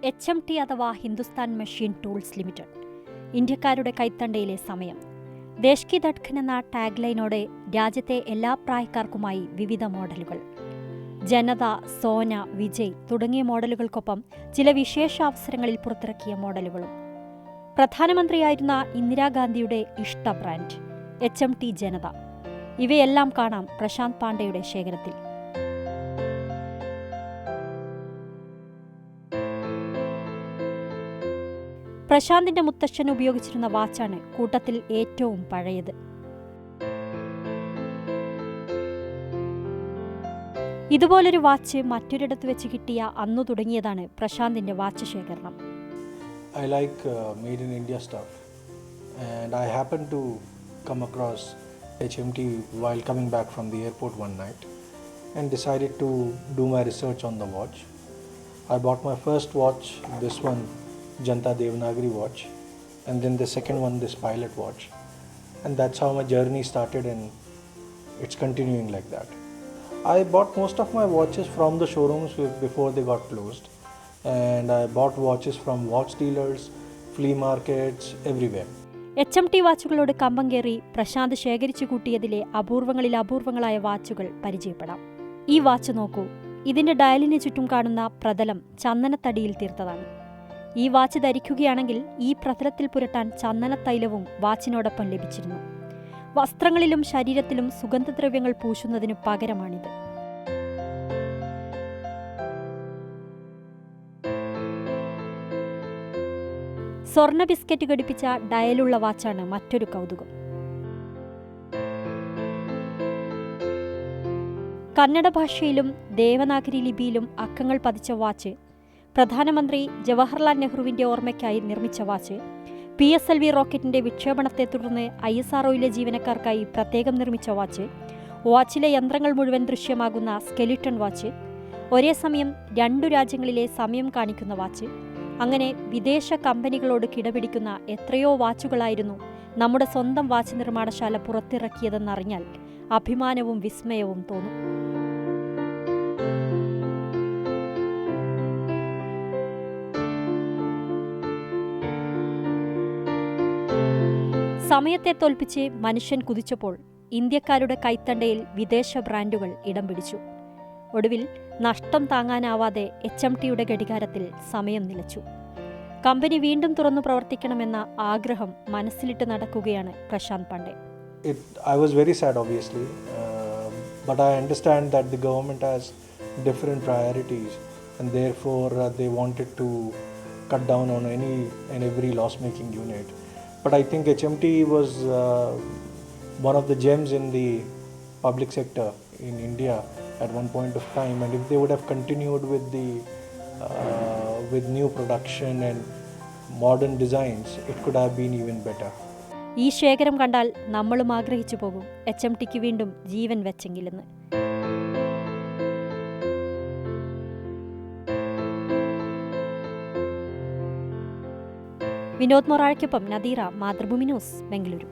HMT അഥവാ Hindustan machine tools limited. ഇന്ത്യക്കാരുടെ കൈത്തണ്ടയിലെ സമയം. ദേശ് കി ധഡ്കൻ എന്ന ടാഗ്ലൈനോടെ രാജ്യത്തെ എല്ലാ പ്രായക്കാർക്കുമായി വിവിധ മോഡലുകൾ. ജനത, സോന, വിജയ് തുടങ്ങിയ മോഡലുകൾക്കൊപ്പം ചില വിശേഷാവസരങ്ങളിൽ പുറത്തിറക്കിയ മോഡലുകളും. പ്രധാനമന്ത്രിയായിരുന്ന ഇന്ദിരാഗാന്ധിയുടെ ഇഷ്ട ബ്രാൻഡ് HMT ജനത. ഇവയെല്ലാം കാണാം പ്രശാന്ത് പാണ്ഡെയുടെ ശേഖരത്തിൽ. പ്രശാന്തിന്റെ മുത്തശ്ശൻ ഉപയോഗിച്ചിരുന്ന വാച്ചാണ് കൂട്ടത്തിൽ ഏറ്റവും പഴയത്. ഇതുപോലൊരു വാച്ച് മറ്റൊരിടത്ത് വെച്ച് കിട്ടിയ അന്നു തുടങ്ങിയതാണ് പ്രശാന്തിന്റെ വാച്ച് ശേഖരണം. I like made in India stuff, and I happened to come across HMT while coming back from the airport one night and decided to do my research on the watch. I bought my first watch, this one, Janta Devanagari watch, and then the second one, this Pilot watch, and that's how my journey started, and it's continuing like that. I bought most of my watches from the showrooms before they got closed, and I bought watches from watch dealers, flea markets, everywhere. HMT വാച്ചുകളോട് കമ്പം കയറി പ്രശാന്ത് ശേഖരിച്ചു കൂട്ടിയതിലെ അപൂർവങ്ങളിൽ അപൂർവങ്ങളായ വാച്ചുകൾ പരിചയപ്പെടാം. ഈ watch നോക്കൂ. ഇതിന്റെ ഡയലിന് ചുറ്റും കാണുന്ന പ്രതലം ചന്ദനത്തടിയിൽ തീർത്തതാണ്. ഈ വാച്ച് ധരിക്കുകയാണെങ്കിൽ ഈ പ്രതലത്തിൽ പുരട്ടാൻ ചന്ദനത്തൈലവും വാച്ചിനോടൊപ്പം ലഭിച്ചിരുന്നു. വസ്ത്രങ്ങളിലും ശരീരത്തിലും സുഗന്ധദ്രവ്യങ്ങൾ പൂശുന്നതിന് പകരമാണിത്. സ്വർണ്ണ ബിസ്ക്കറ്റ് ഘടിപ്പിച്ച ഡയലുള്ള വാച്ചാണ് മറ്റൊരു കൗതുകം. കന്നഡ ഭാഷയിലും ദേവനാഗരി ലിപിയിലും അക്കങ്ങൾ പതിച്ച വാച്ച്, പ്രധാനമന്ത്രി ജവഹർലാൽ നെഹ്റുവിന്റെ ഓർമ്മയ്ക്കായി നിർമ്മിച്ച വാച്ച്, PSLV റോക്കറ്റിന്റെ വിക്ഷേപണത്തെ തുടർന്ന് ISROയിലെ ജീവനക്കാർക്കായി പ്രത്യേകം നിർമ്മിച്ച വാച്ച്, വാച്ചിലെ യന്ത്രങ്ങൾ മുഴുവൻ ദൃശ്യമാകുന്ന സ്കെലിട്ടൺ വാച്ച്, ഒരേ സമയം 2 രാജ്യങ്ങളിലെ സമയം കാണിക്കുന്ന വാച്ച്, അങ്ങനെ വിദേശ കമ്പനികളോട് കിടപിടിക്കുന്ന എത്രയോ വാച്ചുകളായിരുന്നു നമ്മുടെ സ്വന്തം വാച്ച് നിർമ്മാണശാല പുറത്തിറക്കിയതെന്നറിഞ്ഞാൽ അഭിമാനവും വിസ്മയവും തോന്നും. സമയത്തെ തോൽപ്പിച്ച് മനുഷ്യൻ കുതിച്ചപ്പോൾ ഇന്ത്യക്കാരുടെ കൈത്തണ്ടയിൽ വിദേശ ബ്രാൻഡുകൾ ഇടം പിടിച്ചു. ഒടുവിൽ നഷ്ടം താങ്ങാനാവാതെ HMTയുടെ ഘടികാരത്തിൽ സമയം നിലച്ചു. കമ്പനി വീണ്ടും തുറന്നു പ്രവർത്തിക്കണമെന്ന ആഗ്രഹം മനസ്സിലിട്ട് നടക്കുകയാണ് Prashant Pandey. I was very sad, obviously, but I understand that the government has different priorities, and therefore they wanted to cut down on any and every loss-making unit. But I think HMT was one of the gems in the public sector in India at one point of time, and if they would have continued with new production and modern designs, it could have been even better. ഈ ശേഖരം കണ്ടാൽ നമ്മളും ആഗ്രഹിച്ചു പോകും HMTക്ക് വീണ്ടും ജീവൻ വെച്ചെങ്കിലെന്ന്. Vinod മൊറാഴയ്ക്കൊപ്പം Nadeera, Mathrubhumi news, Bengaluru.